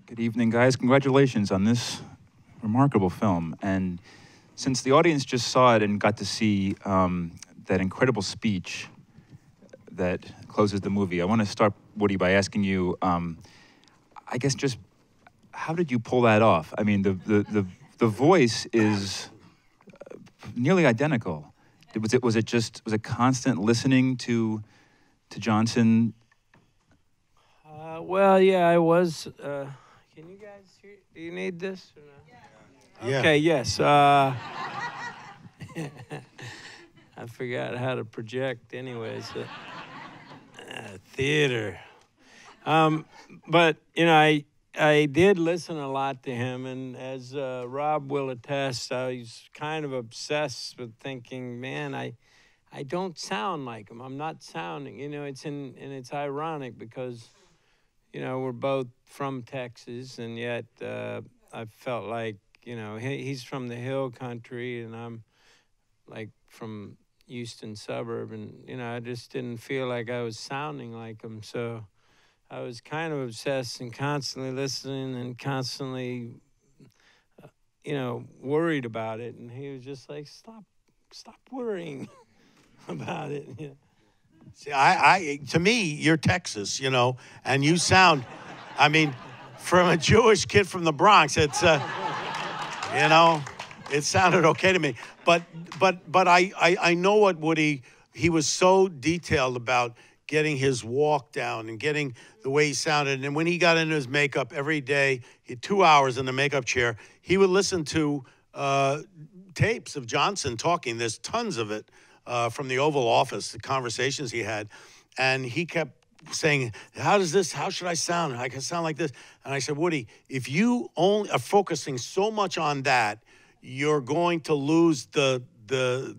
Good evening, guys. Congratulations on this remarkable film. And since the audience just saw it and got to see that incredible speech that closes the movie, I want to start, Woody, by asking you, I guess just how did you pull that off? I mean, the voice is nearly identical. Was it constant listening to Johnson? Well, yeah, I was. Can you guys hear? Do you need this or no? Yeah. Okay. Yes. I forgot how to project. Anyways, theater. But you know, I did listen a lot to him, and as Rob will attest, I was kind of obsessed with thinking, man, I don't sound like him. I'm not sounding. You know, and it's ironic because, you know, we're both from Texas, and yet I felt like, you know, he's from the hill country, and I'm like from Houston suburb, and you know, I just didn't feel like I was sounding like him. So I was kind of obsessed and constantly listening and constantly, you know, worried about it. And he was just like, stop worrying about it. Yeah. See, to me, you're Texas, you know, and you sound, I mean, from a Jewish kid from the Bronx, it's, you know, it sounded okay to me. But I know what Woody, he was so detailed about getting his walk down and getting the way he sounded. And when he got into his makeup every day, he had 2 hours in the makeup chair, he would listen to tapes of Johnson talking. There's tons of it. From the Oval Office, the conversations he had, and he kept saying, how should I sound? I can sound like this. And I said, Woody, if you only are focusing so much on that, you're going to lose the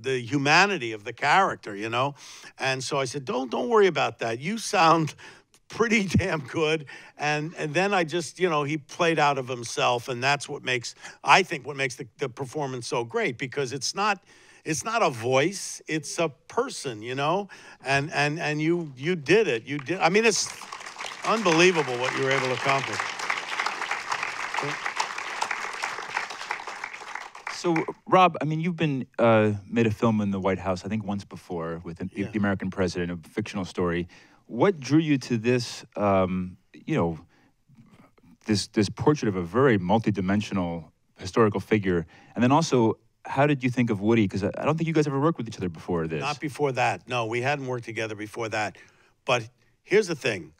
humanity of the character, you know? And so I said, don't worry about that. You sound pretty damn good. And then I just, you know, he played out of himself, and that's what makes, I think, what makes the performance so great, because it's not a voice, it's a person, you know? And you did it. You did. I mean, it's unbelievable what you were able to accomplish. So, Rob, I mean, you've been made a film in the White House, I think once before, with the American president, a fictional story. What drew you to this, you know, this portrait of a very multidimensional historical figure? And then also, how did you think of Woody? Because I don't think you guys ever worked with each other before this. Not before that. No, we hadn't worked together before that. But here's the thing.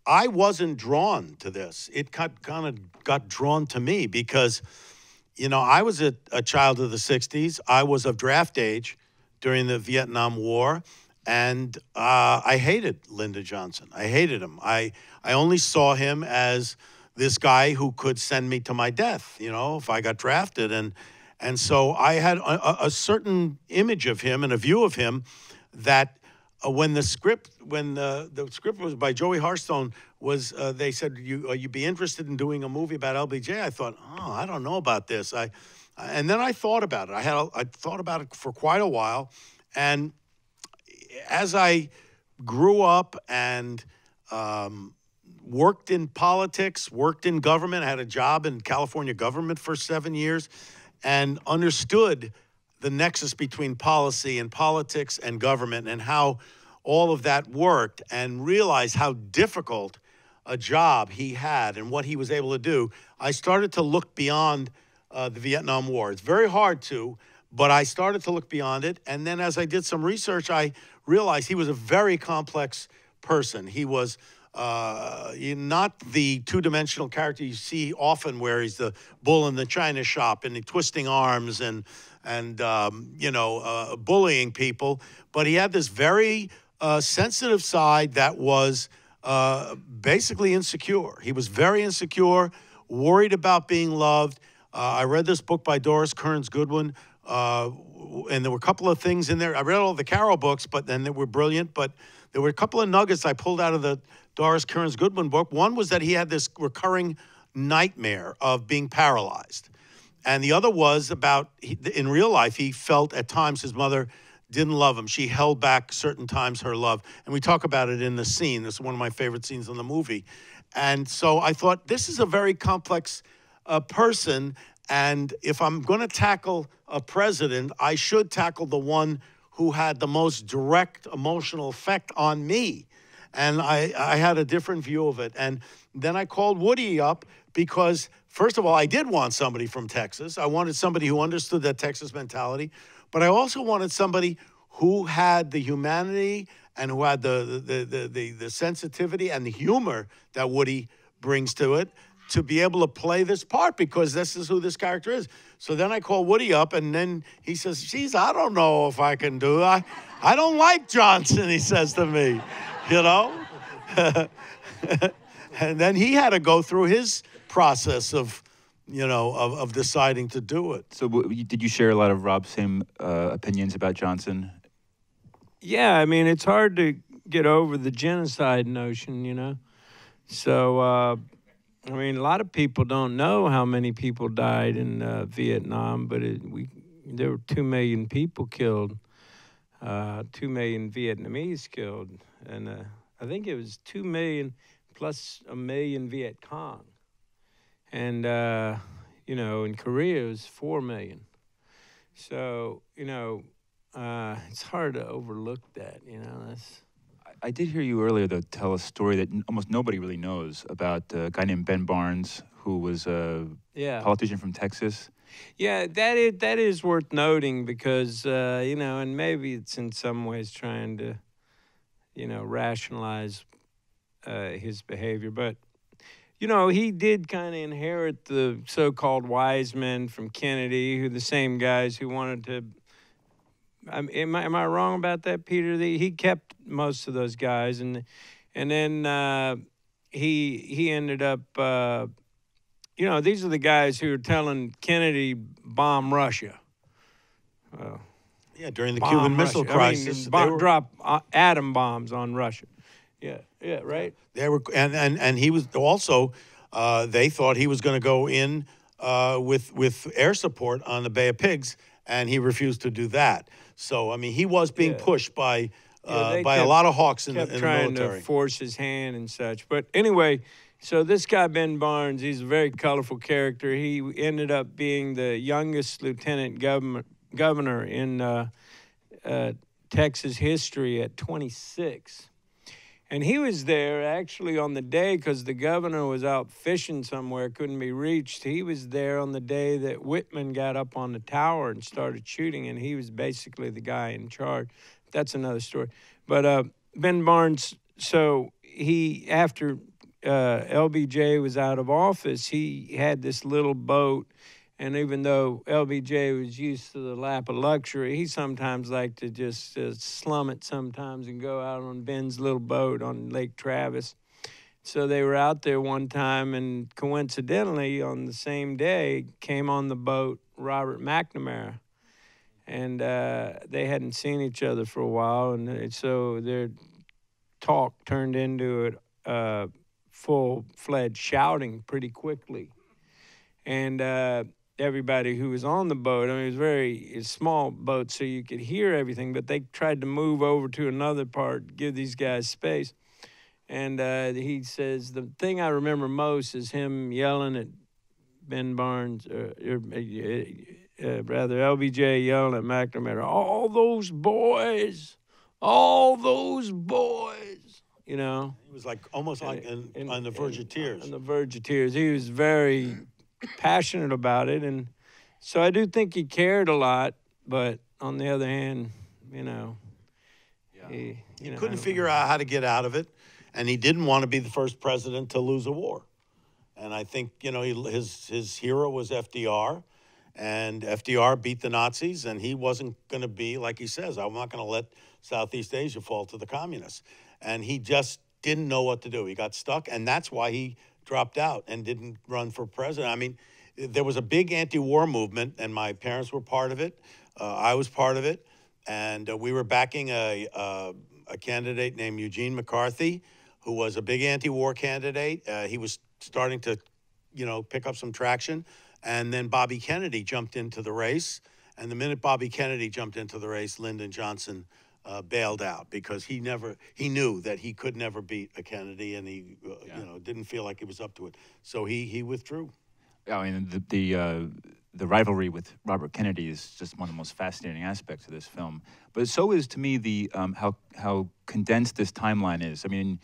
I wasn't drawn to this. It kind of got drawn to me because, you know, I was a child of the 60s. I was of draft age during the Vietnam War, and I hated Lyndon Johnson. I hated him. I only saw him as this guy who could send me to my death, you know, if I got drafted. And so I had a certain image of him and a view of him that when the script was by Joey Harstone, they said, you'd be interested in doing a movie about LBJ? I thought, oh, I don't know about this. And then I thought about it. I thought about it for quite a while. And as I grew up and worked in politics, worked in government, I had a job in California government for 7 years, and understood the nexus between policy and politics and government and how all of that worked, and realized how difficult a job he had and what he was able to do, I started to look beyond the Vietnam War. It's very hard to, but I started to look beyond it. And then as I did some research, I realized he was a very complex person. He was not the two-dimensional character you see often, where he's the bull in the china shop and twisting arms and you know, bullying people. But he had this very sensitive side that was basically insecure. He was very insecure, worried about being loved. I read this book by Doris Kearns Goodwin, and there were a couple of things in there. I read all the Carol books, but then they were brilliant. But there were a couple of nuggets I pulled out of the Doris Kearns Goodwin book. One was that he had this recurring nightmare of being paralyzed. And the other was about, in real life, he felt at times his mother didn't love him. She held back certain times her love. And we talk about it in the scene. This is one of my favorite scenes in the movie. And so I thought, this is a very complex person. And if I'm going to tackle a president, I should tackle the one who had the most direct emotional effect on me. And I had a different view of it. And then I called Woody up because, first of all, I did want somebody from Texas. I wanted somebody who understood that Texas mentality. But I also wanted somebody who had the humanity and who had the sensitivity and the humor that Woody brings to it, to be able to play this part, because this is who this character is. So then I call Woody up, and then he says, geez, I don't know if I can do it. I don't like Johnson, he says to me, you know? And then he had to go through his process of, you know, of deciding to do it. So did you share a lot of Rob's same opinions about Johnson? Yeah, I mean, it's hard to get over the genocide notion, you know? So, I mean, a lot of people don't know how many people died in Vietnam, but there were 2 million people killed, 2 million Vietnamese killed, and I think it was 2 million plus 1 million Viet Cong. And, you know, in Korea it was 4 million. So, you know, it's hard to overlook that, you know. I did hear you earlier, though, tell a story that almost nobody really knows about a guy named Ben Barnes, who was a politician from Texas. Yeah, that is worth noting because, you know, and maybe it's in some ways trying to, you know, rationalize his behavior. But, you know, he did kind of inherit the so-called wise men from Kennedy, who the same guys who wanted to. Am I wrong about that, Peter? He kept most of those guys, and then he ended up. You know, these are the guys who are telling Kennedy bomb Russia. Yeah, during the Cuban Missile Crisis, I mean, drop atom bombs on Russia. Yeah, right. They were, and he was also. They thought he was going to go in with air support on the Bay of Pigs, and he refused to do that. So I mean, he was being pushed by a lot of hawks in the military. Trying to force his hand and such. But anyway, so this guy Ben Barnes, he's a very colorful character. He ended up being the youngest lieutenant governor in Texas history at 26. And he was there actually on the day, because the governor was out fishing somewhere, couldn't be reached. He was there on the day that Whitman got up on the tower and started shooting, and he was basically the guy in charge. That's another story. But Ben Barnes, so he, after LBJ was out of office, he had this little boat. And even though LBJ was used to the lap of luxury, he sometimes liked to just slum it sometimes and go out on Ben's little boat on Lake Travis. So they were out there one time, and coincidentally, on the same day, came on the boat Robert McNamara. And they hadn't seen each other for a while, and so their talk turned into a full-fledged shouting pretty quickly. And everybody who was on the boat, I mean, it was a small boat, so you could hear everything, but they tried to move over to another part, give these guys space. And he says, the thing I remember most is him yelling at Ben Barnes, rather LBJ yelling at McNamara, all those boys, you know. He was like almost like on the verge of tears. On the verge of tears. He was very passionate about it, and so I do think he cared a lot, but on the other hand, you know, he couldn't figure out how to get out of it, and he didn't want to be the first president to lose a war. And I think, you know, his hero was FDR, and FDR beat the Nazis, and he wasn't going to be, like he says, I'm not going to let Southeast Asia fall to the communists. And he just didn't know what to do. He got stuck, and that's why he dropped out and didn't run for president. I mean, there was a big anti-war movement, and my parents were part of it. I was part of it, and we were backing a candidate named Eugene McCarthy, who was a big anti-war candidate. He was starting to, you know, pick up some traction, and then Bobby Kennedy jumped into the race. And the minute Bobby Kennedy jumped into the race, Lyndon Johnson bailed out because he knew that he could never beat a Kennedy, and he didn't feel like he was up to it. So he withdrew. I mean, the rivalry with Robert Kennedy is just one of the most fascinating aspects of this film. But so is, to me, the how condensed this timeline is. I mean,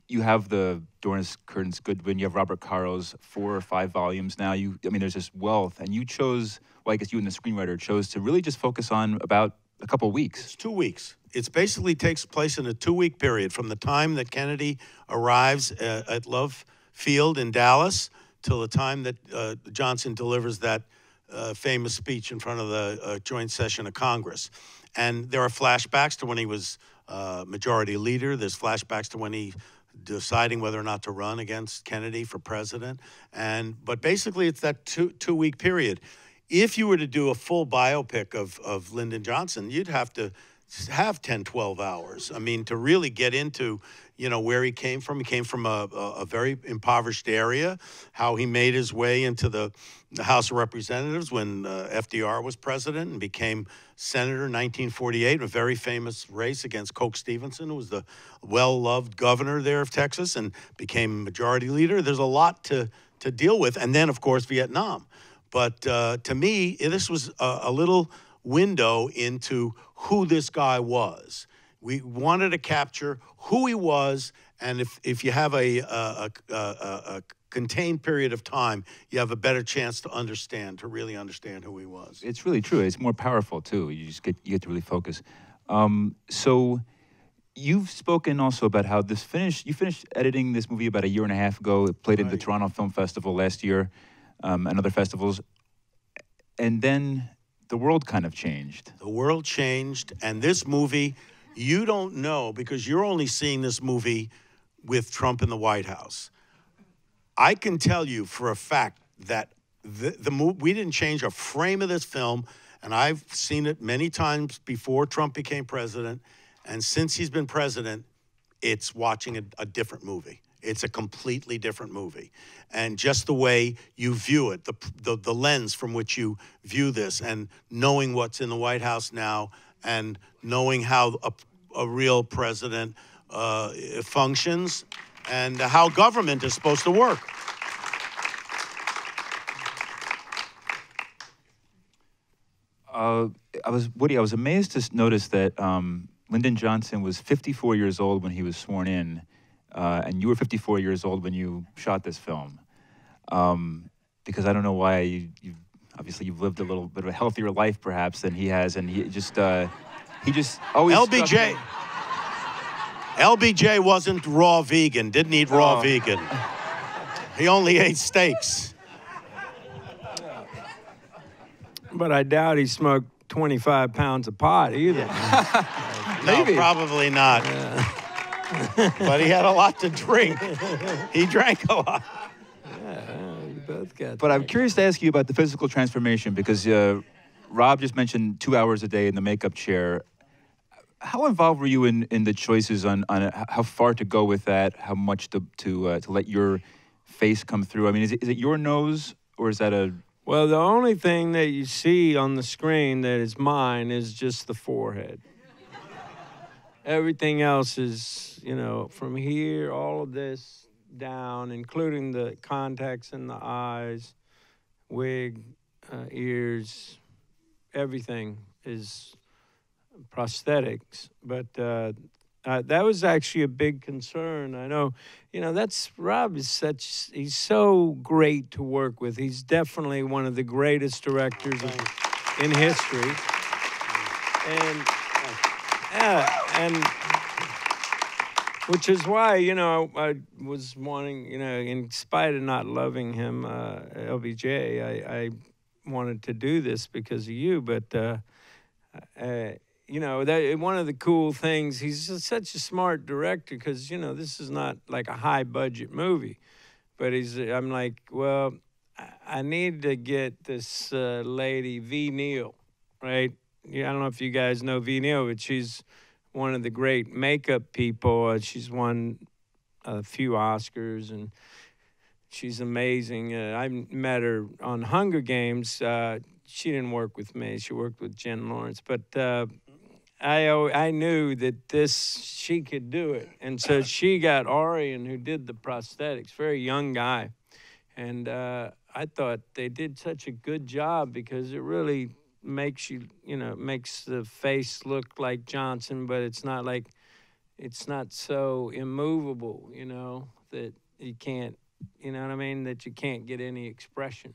you have the Dornis Curtis Goodwin, you have Robert Caro's 4 or 5 volumes now. I mean, there's this wealth, and you chose, well, I guess you and the screenwriter chose to really just focus on about a couple of weeks. It's 2 weeks. It basically takes place in a 2-week period from the time that Kennedy arrives at Love Field in Dallas till the time that Johnson delivers that famous speech in front of the joint session of Congress. And there are flashbacks to when he was majority leader. There's flashbacks to when he deciding whether or not to run against Kennedy for president. But basically, it's that two-week period. If you were to do a full biopic of Lyndon Johnson, you'd have to have 10, 12 hours. I mean, to really get into, where he came from. He came from a very impoverished area, how he made his way into the House of Representatives when FDR was president and became senator in 1948, a very famous race against Coke Stevenson, who was the well-loved governor there of Texas, and became majority leader. There's a lot to deal with. And then, of course, Vietnam. But to me, this was a little window into who this guy was. We wanted to capture who he was, and if you have a contained period of time, you have a better chance to really understand who he was. It's really true. It's more powerful too. You get to really focus. So you've spoken also about how you finished editing this movie about 1.5 years ago. It played at the Toronto Film Festival last year, and other festivals, and then the world kind of changed. The world changed, and this movie, you don't know because you're only seeing this movie with Trump in the White House. I can tell you for a fact that we didn't change a frame of this film, and I've seen it many times before Trump became president, and since he's been president, it's watching a different movie. It's a completely different movie. And just the way you view it, the lens from which you view this, and knowing what's in the White House now, and knowing how a real president functions, and how government is supposed to work. Woody, I was amazed to notice that Lyndon Johnson was 54 years old when he was sworn in, and you were 54 years old when you shot this film. Because I don't know why obviously you've lived a little bit of a healthier life perhaps than he has, and he just always LBJ wasn't raw vegan, didn't eat raw vegan. He only ate steaks. But I doubt he smoked 25 pounds of pot either. No, probably not. Yeah. But he had a lot to drink. He drank a lot. Yeah, you both got But I'm curious to ask you about the physical transformation, because Rob just mentioned 2 hours a day in the makeup chair. How involved were you in the choices on how far to go with that, how much to let your face come through? I mean, is it your nose, or is that a... Well, the only thing that you see on the screen that is mine is just the forehead. Everything else is, from here, all of this down, including the contacts in the eyes, wig, ears, everything is prosthetics. But that was actually a big concern. I know, Rob is he's so great to work with. He's definitely one of the greatest directors in history. And which is why, I was wanting, in spite of not loving him, LBJ, I wanted to do this because of you. But, one of the cool things, he's just such a smart director because, this is not like a high-budget movie. But I'm like, well, I need to get this lady, V. Neal, right? Yeah, I don't know if you guys know V. Neal, but she's one of the great makeup people. She's won a few Oscars, and she's amazing. I met her on Hunger Games. She didn't work with me. She worked with Jen Lawrence. But I knew that she could do it, and so she got Arian, who did the prosthetics, very young guy, and I thought they did such a good job because it really makes makes the face look like Johnson, but it's not so immovable, that you can't, you know what I mean, that you can't get any expression.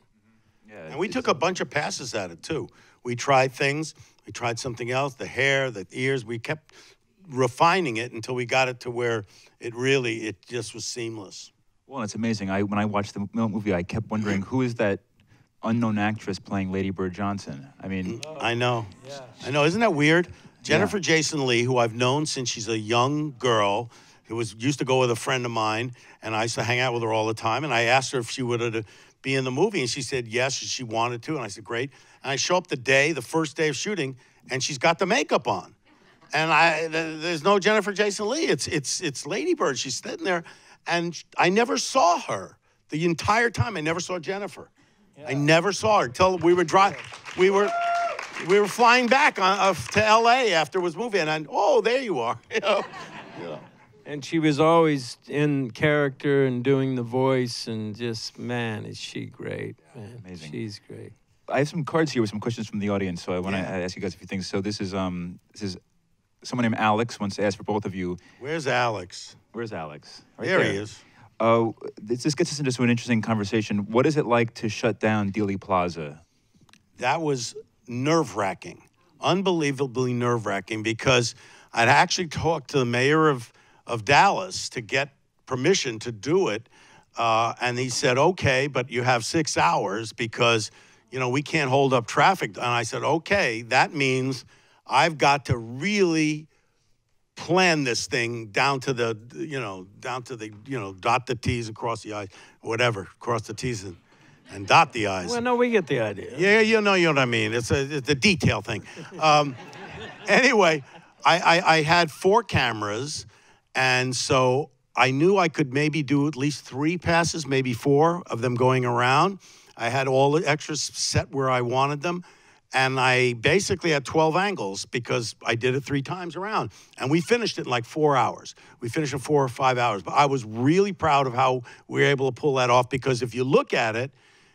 Yeah, and we took a bunch of passes at it too. We tried things. We tried something else. The hair, the ears. We kept refining it until we got it to where it just was seamless. Well, it's amazing. When I watched the movie, I kept wondering who is that unknown actress playing Lady Bird Johnson. I mean, I know. Yeah. I know. Isn't that weird? Jennifer Jason Leigh, who I've known since she's a young girl, who used to go with a friend of mine, and I used to hang out with her all the time. And I asked her if she would be in the movie, and she said yes, she wanted to. And I said, great. And I show up the first day of shooting, and she's got the makeup on. And there's no Jennifer Jason Leigh. It's Lady Bird. She's sitting there, and I never saw her the entire time. I never saw Jennifer. Yeah. I never saw her until we were flying back to L.A. after it was movie, and there you are. Yeah. And she was always in character and doing the voice, and just, man, is she great, man. Amazing. She's great. I have some cards here with some questions from the audience, so I want to ask you guys a few things. So this is someone named Alex wants to ask for both of you. Where's Alex? Where's Alex? Right there he is. This gets us into an interesting conversation. What is it like to shut down Dealey Plaza? That was nerve-wracking, unbelievably nerve-wracking, because I'd actually talked to the mayor of Dallas to get permission to do it, and he said, okay, but you have 6 hours because, we can't hold up traffic. And I said, okay, that means I've got to really plan this thing down to the dot the T's and cross the I's, whatever, cross the T's and dot the I's. Well, no, we get the idea. Yeah, you know what I mean. It's a detail thing. Anyway, I had 4 cameras, and so I knew I could maybe do at least 3 passes, maybe 4 of them going around. I had all the extras set where I wanted them. And I basically had 12 angles because I did it 3 times around. And we finished it in like 4 hours. We finished in 4 or 5 hours. But I was really proud of how we were able to pull that off, because if you look at it,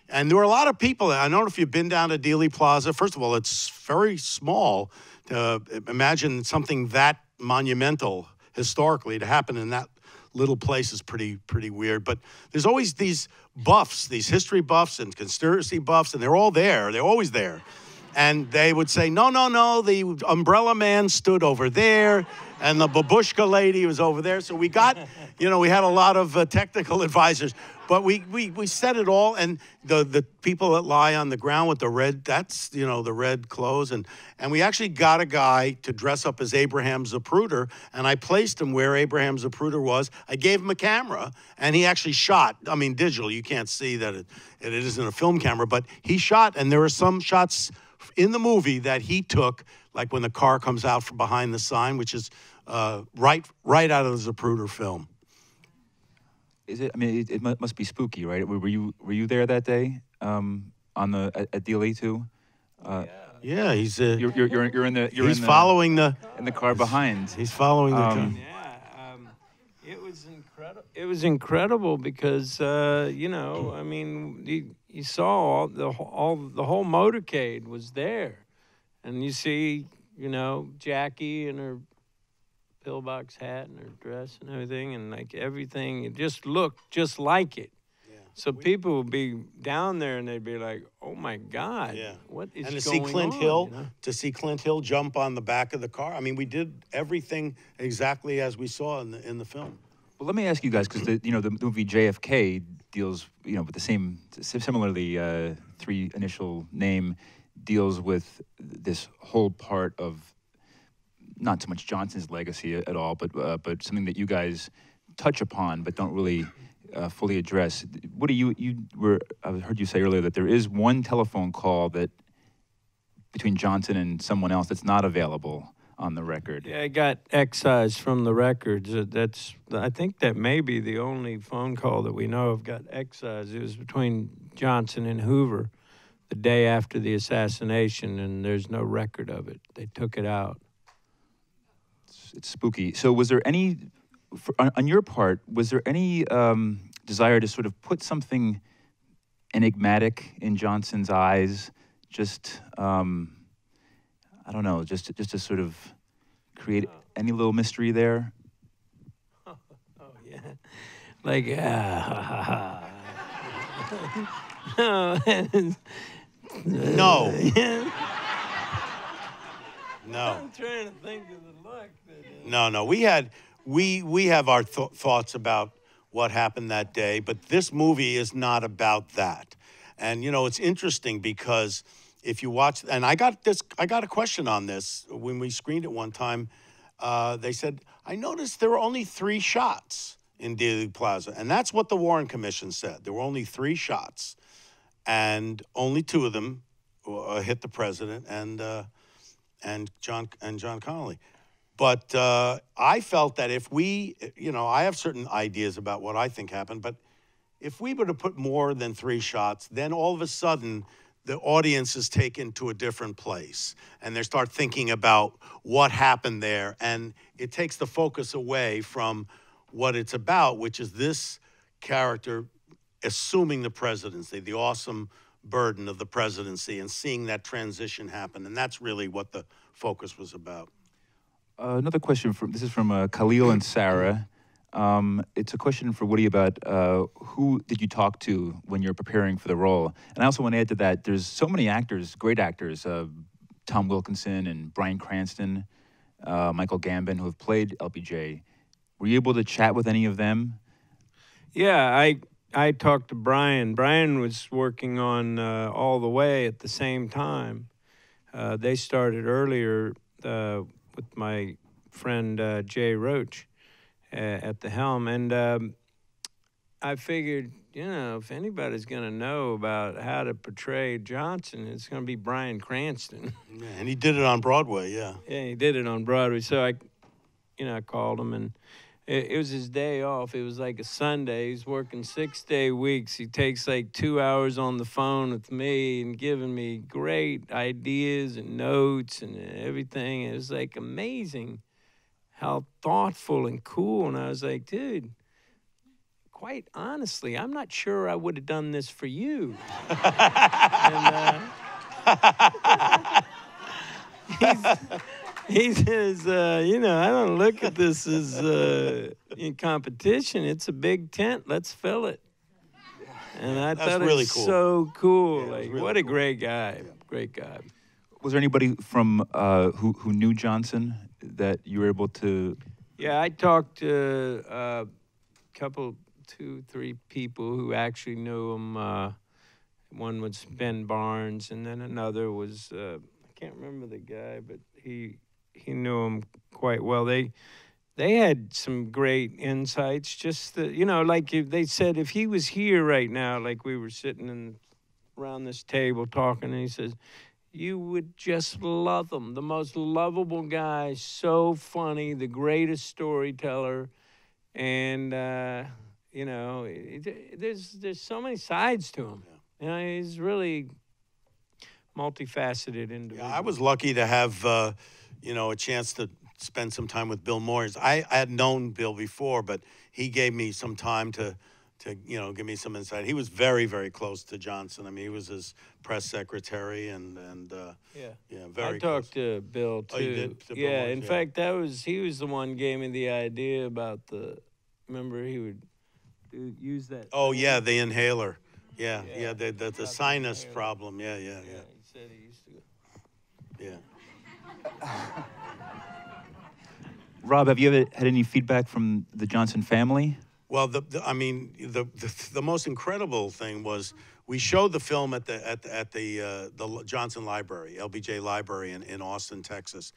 and there were a lot of people. I don't know if you've been down to Dealey Plaza. First of all, it's very small. To imagine something that monumental historically to happen in that little place is pretty weird. But there's always these buffs, these history buffs and conspiracy buffs, and they're all there. They're always there. And they would say, no, the umbrella man stood over there, and the babushka lady was over there. So we got, we had a lot of technical advisors. But we said it all, and the people that lie on the ground with the red, that's, the red clothes. And we actually got a guy to dress up as Abraham Zapruder, and I placed him where Abraham Zapruder was. I gave him a camera, and he actually shot. I mean, digital, you can't see that it isn't a film camera, but he shot, and there were some shots in the movie that he took, like when the car comes out from behind the sign, which is right out of the Zapruder film. Is it? I mean, it must be spooky, right? Were you there that day at Dealey too? Yeah, he's you're following in the car behind. He's following the car. It was incredible. It was incredible because I mean, you saw the whole motorcade was there, and you see Jackie in her pillbox hat and her dress and everything, and like everything, it just looked just like it. Yeah. So people would be down there and they'd be like, "Oh my God, what is going on?" And to see Clint Hill, to see Clint Hill jump on the back of the car. I mean, we did everything exactly as we saw in the film. Well, let me ask you guys, because the movie JFK deals with the same, similarly 3 initial name, deals with this whole part of not so much Johnson's legacy at all, but something that you guys touch upon but don't really fully address. What do I heard you say earlier that there is one telephone call that between Johnson and someone else that's not available on the record. Yeah, it got excised from the records. I think that may be the only phone call that we know of got excised. It was between Johnson and Hoover the day after the assassination, and there's no record of it. They took it out. It's spooky. So was there any, on your part, was there any desire to sort of put something enigmatic in Johnson's eyes? Just, I don't know, just to sort of create any little mystery there? Oh yeah. Like, no. No. No. I'm trying to think of the look. No. We have our thoughts about what happened that day, but this movie is not about that. And, you know, it's interesting because if you watch, and I got a question on this when we screened it one time. They said, I noticed there were only 3 shots in Dealey Plaza. And that's what the Warren Commission said. There were only 3 shots. And only 2 of them hit the president and John Connally. But I felt that if we, you know, I have certain ideas about what I think happened, but if we were to put more than 3 shots, then all of a sudden the audience is taken to a different place and they start thinking about what happened there. And it takes the focus away from what it's about, which is this character assuming the presidency, the awesome burden of the presidency, and seeing that transition happen. And that's really what the focus was about. Another question this is from Khalil and Sarah. It's a question for Woody about who did you talk to when you're preparing for the role? And I also want to add to that, there's so many actors, great actors, Tom Wilkinson and Bryan Cranston, Michael Gambon, who have played LBJ. Were you able to chat with any of them? Yeah, I talked to Bryan. Bryan was working on All the Way at the same time. They started earlier with my friend Jay Roach at the helm. And I figured, you know, if anybody's going to know about how to portray Johnson, it's going to be Bryan Cranston. Yeah, and he did it on Broadway, yeah. Yeah, he did it on Broadway. So I called him, and it was his day off. It was like a Sunday. He's working 6-day weeks. He takes like 2 hours on the phone with me and giving me great ideas and notes and everything. It was like amazing how thoughtful and cool. And I was like, dude, quite honestly, I'm not sure I would have done this for you. And he says, you know, I don't look at this as in competition. It's a big tent. Let's fill it. And I thought it was cool. So cool. Yeah, like, really what a cool. great guy. Yeah. Great guy. Was there anybody from who knew Johnson that you were able to? Yeah, I talked to a couple, 2-3 people who actually knew him. One was Ben Barnes, and then another was I can't remember the guy, but he knew him quite well. They had some great insights. Just you know, like if they said if he was here right now, like we were sitting around this table talking, and he says, you would just love him. The most lovable guy, so funny, the greatest storyteller, and you know, there's so many sides to him. You know, he's really multifaceted individual. Yeah, I was lucky to have you know, a chance to spend some time with Bill Moyers. I had known Bill before, but he gave me some time to you know, give me some insight. He was very, very close to Johnson. I mean, he was his press secretary and very I talked to Bill too. Oh, you did? To Bill yeah, Moyers, in fact, he was the one who gave me the idea about remember he would use that. Oh yeah, the inhaler. Yeah, the sinus problem. Yeah. Yeah, he said he used to. Yeah. Rob, have you ever had any feedback from the Johnson family? Well, the most incredible thing was we showed the film at the Johnson Library, LBJ Library in Austin, Texas,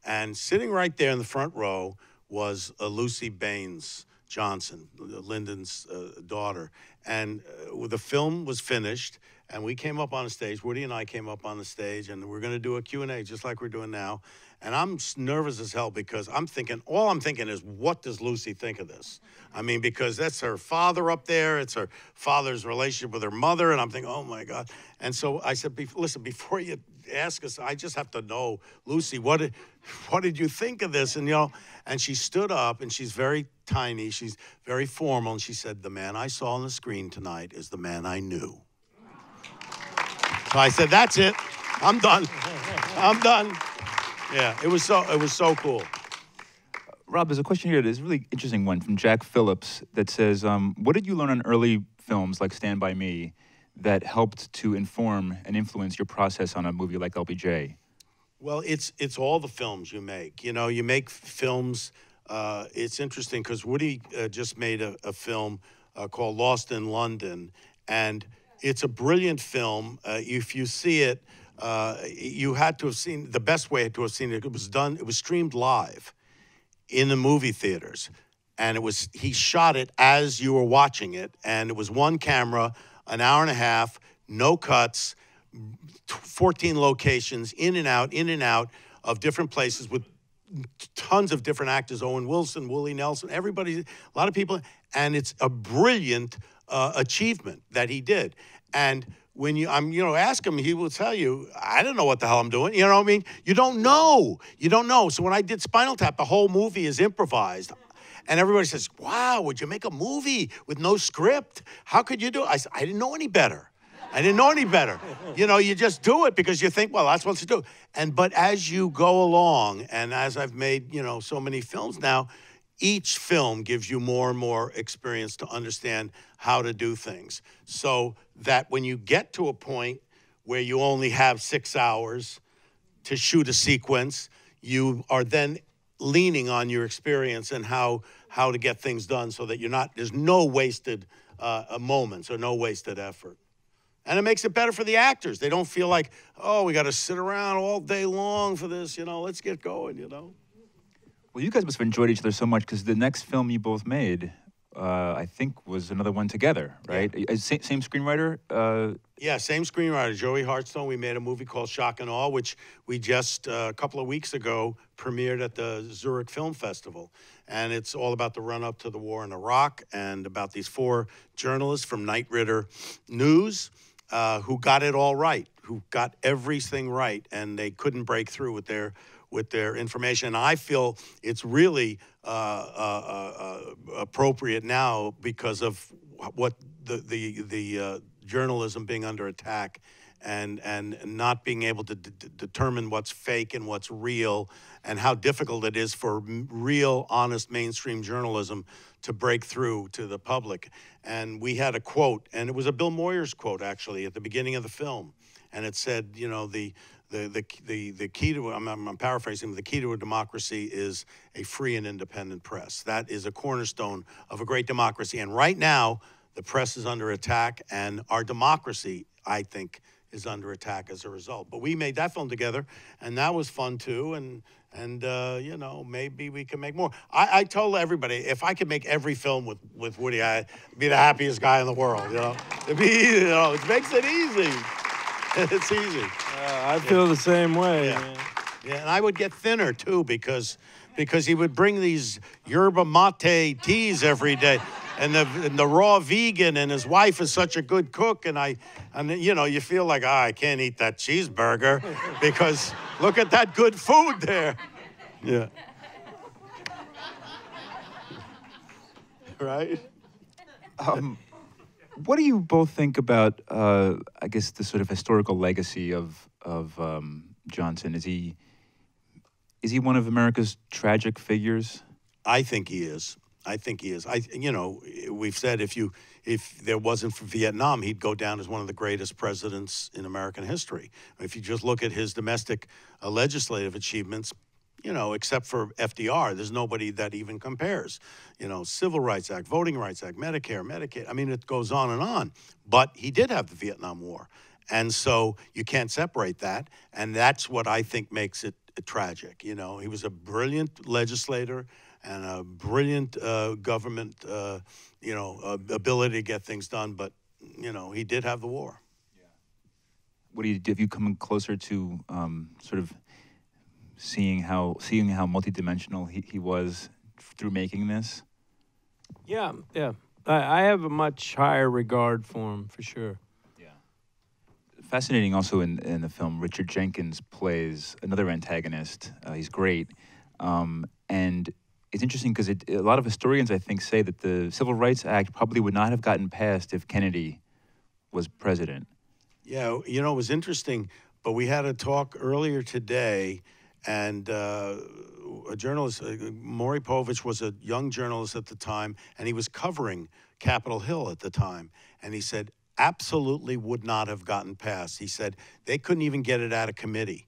and sitting right there in the front row was Lucy Baines Johnson, Lyndon's daughter, and the film was finished, and we came up on the stage. Woody and I came up on the stage, and we're going to do a Q&A just like we're doing now. And I'm nervous as hell because all I'm thinking is, what does Lucy think of this? I mean, because that's her father up there. It's her father's relationship with her mother. And I'm thinking, oh, my God. And so I said, listen, before you ask us. I just have to know, Lucy, what did you think of this? And and she stood up, and she's very tiny. She's very formal, and she said, "The man I saw on the screen tonight is the man I knew." So I said, "That's it. I'm done. I'm done." Yeah, it was so cool. Rob, there's a question here. There's a really interesting one from Jack Phillips that says, what did you learn on early films like Stand By Me that helped to inform and influence your process on a movie like LBJ? Well, it's all the films you make. You make films. It's interesting because Woody just made a film called Lost in London, and it's a brilliant film. If you see it, you had to have seen, the best way to have seen it, it was streamed live in the movie theaters. And he shot it as you were watching it. And it was one camera, an hour and a half, no cuts, 14 locations, in and out of different places with tons of different actors, Owen Wilson, Willie Nelson, everybody, a lot of people. And it's a brilliant achievement that he did. And when you ask him, he will tell you, I don't know what the hell I'm doing. You know what I mean? You don't know. So when I did Spinal Tap, the whole movie is improvised. And everybody says, wow, would you make a movie with no script? How could you do it? I said, I didn't know any better. You just do it because you think, well, that's what to do. But as you go along, and as I've made, so many films now, each film gives you more and more experience to understand how to do things. So that when you get to a point where you only have 6 hours to shoot a sequence, you are then leaning on your experience and how to get things done so that there's no wasted moments or no wasted effort. And it makes it better for the actors. They don't feel like, oh, we got to sit around all day long for this, let's get going, Well, you guys must have enjoyed each other so much because the next film you both made, I think, was another one together, right? Yeah. Same screenwriter? Yeah, same screenwriter, Joey Hartstone. We made a movie called Shock and Awe, which we just, a couple of weeks ago, premiered at the Zurich Film Festival. And it's all about the run-up to the war in Iraq and about these 4 journalists from Knight Ridder News who got it all right, who got everything right, and they couldn't break through with their information. And I feel it's really appropriate now because of what the journalism being under attack and not being able to determine what's fake and what's real, and how difficult it is for real, honest mainstream journalism to break through to the public. And we had a quote, and it was a Bill Moyers quote, actually, at the beginning of the film. And it said, the key to, I'm paraphrasing, the key to a democracy is a free and independent press. That is a cornerstone of a great democracy. And right now, the press is under attack, and our democracy, I think, is under attack as a result. But we made that film together, and that was fun too. And maybe we can make more. I told everybody, if I could make every film with Woody, I'd be the happiest guy in the world. It'd be easy. It makes it easy. It's easy. I feel the same way. Yeah. Yeah, and I would get thinner too because he would bring these yerba mate teas every day. And the raw vegan, and his wife is such a good cook, and you feel like, I can't eat that cheeseburger because look at that good food there. Yeah. Right? What do you both think about, I guess, the sort of historical legacy of Johnson? Is he one of America's tragic figures? I think he is. We've said if there wasn't for Vietnam, he'd go down as one of the greatest presidents in American history. If you just look at his domestic legislative achievements, except for FDR, there's nobody that even compares. Civil Rights Act, Voting Rights Act, Medicare, Medicaid. I mean, it goes on and on. But he did have the Vietnam War. And so you can't separate that. And that's what I think makes it tragic. He was a brilliant legislator and a brilliant government, ability to get things done. But, he did have the war. Yeah. What have you come closer to sort of seeing how multidimensional he was through making this? Yeah. I have a much higher regard for him, for sure. Yeah. fascinating also in the film, Richard Jenkins plays another antagonist. He's great. And it's interesting because a lot of historians, I think, say that the Civil Rights Act probably would not have gotten passed if Kennedy was president. Yeah, you know, it was interesting, but we had a talk earlier today, and a journalist, Maury Povich, was a young journalist at the time, and he was covering Capitol Hill at the time. And he said, absolutely would not have gotten passed. He said they couldn't even get it out of committee.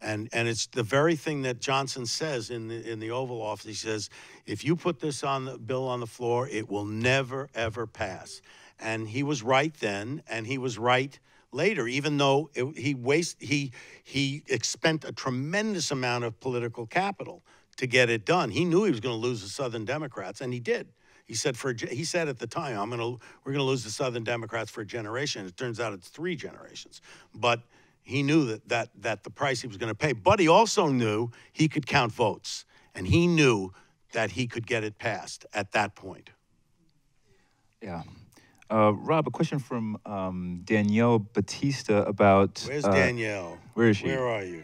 And it's the very thing that Johnson says in the Oval Office. He says, if you put this on the bill on the floor, it will never, ever pass. And he was right then, and he was right later, even though he spent a tremendous amount of political capital to get it done. He knew he was going to lose the Southern Democrats, and he did. He said at the time, we're going to lose the Southern Democrats for a generation. It turns out it's 3 generations. But he knew that the price he was going to pay. But he also knew he could count votes, and he knew that he could get it passed at that point. Yeah. Rob, a question from Danielle Batista about... Where's Danielle? Where is she? Where are you?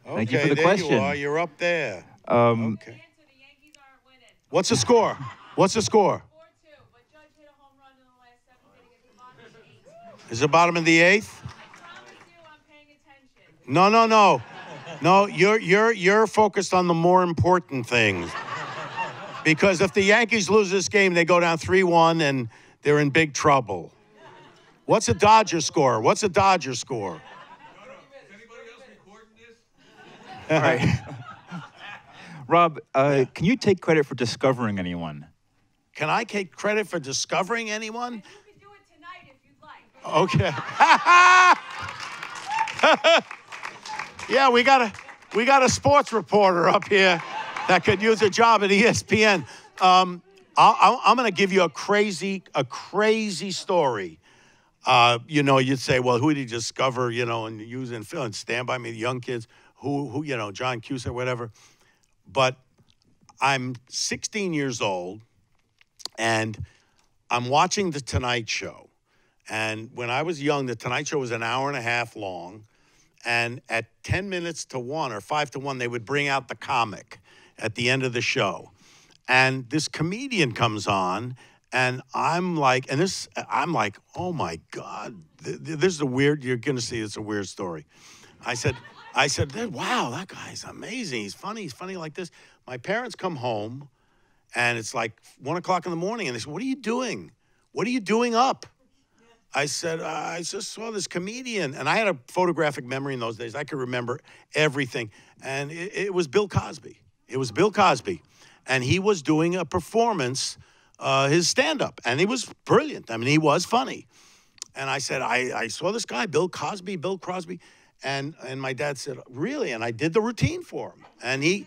Okay, Thank you for the there question. You are. You're up there. Okay. What's the score? What's the score? 4-2, but Judge hit a home run in the last 7th inning at the bottom of the 8th. Is it bottom of the 8th? I promise you I'm paying attention. No, you're focused on the more important things. Because if the Yankees lose this game, they go down 3-1 and they're in big trouble. What's a Dodger score? What's a Dodger score? Is anybody else recording this? All right. Rob, can you take credit for discovering anyone? Can I take credit for discovering anyone? You can do it tonight if you'd like. Okay. Yeah, we got a sports reporter up here that could use a job at ESPN. I'm going to give you a crazy story. You know, you'd say, well, who did he discover, you know, and use in film, and Stand By Me, the young kids, who you know, John Cusack, whatever. But I'm 16 years old, and I'm watching The Tonight Show. And when I was young, The Tonight Show was an hour and a half long. And at 10 minutes to 1 or 5 to 1, they would bring out the comic at the end of the show. And this comedian comes on, and I'm like, oh my God, this is a weird, you're going to see it's a weird story. I said, wow, that guy's amazing. He's funny like this. My parents come home, and it's like 1 o'clock in the morning, and they say, what are you doing? What are you doing up? I said, I just saw this comedian. And I had a photographic memory in those days. I could remember everything. And it was Bill Cosby. It was Bill Cosby. And he was doing a performance, his stand-up. And he was brilliant. I mean, he was funny. And I said, I saw this guy, Bill Cosby. And my dad said, really? And I did the routine for him. And he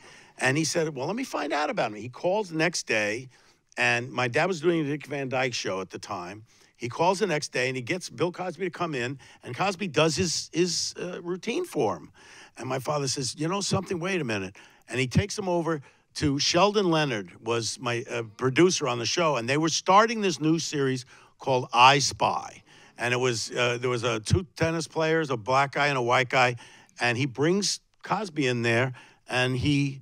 said, well, let me find out about him. He calls the next day. And my dad was doing the Dick Van Dyke Show at the time. He calls the next day, and he gets Bill Cosby to come in, and Cosby does his routine for him. And my father says, you know something, wait a minute. And he takes him over to Sheldon Leonard, was my producer on the show, and they were starting this new series called I Spy. And it was there was 2 tennis players, a black guy and a white guy, and he brings Cosby in there, and he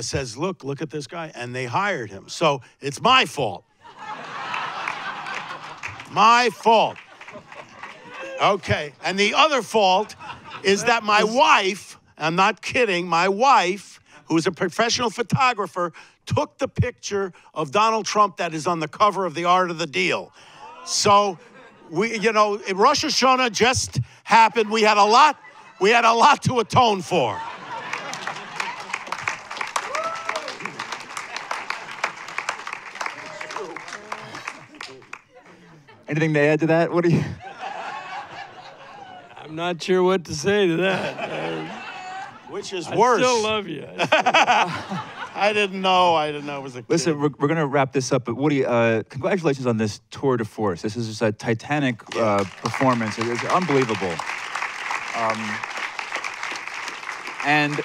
says, look at this guy, and they hired him. So it's my fault. My fault. Okay, and the other fault is that my wife, I'm not kidding, my wife, who's a professional photographer, took the picture of Donald Trump that is on the cover of The Art of the Deal. So, Rosh Hashanah just happened. We had a lot to atone for. Anything to add to that? What do you? I'm not sure what to say to that. Which is worse. I still love you. I didn't know it was a kid. Listen, we're going to wrap this up, but Woody, congratulations on this tour de force. This is just a titanic performance. It is unbelievable. And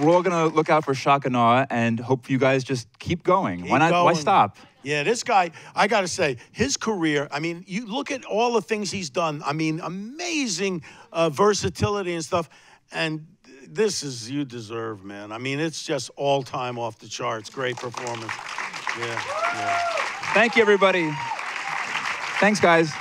we're all going to look out for shock and awe and hope you guys just keep going. Keep Why not? Why going. stop? Yeah, this guy, I got to say, his career, I mean, you look at all the things he's done. I mean, amazing versatility and stuff. And this is, you deserve, man. I mean, it's just all time off the charts. Great performance. Yeah. Thank you, everybody. Thanks, guys.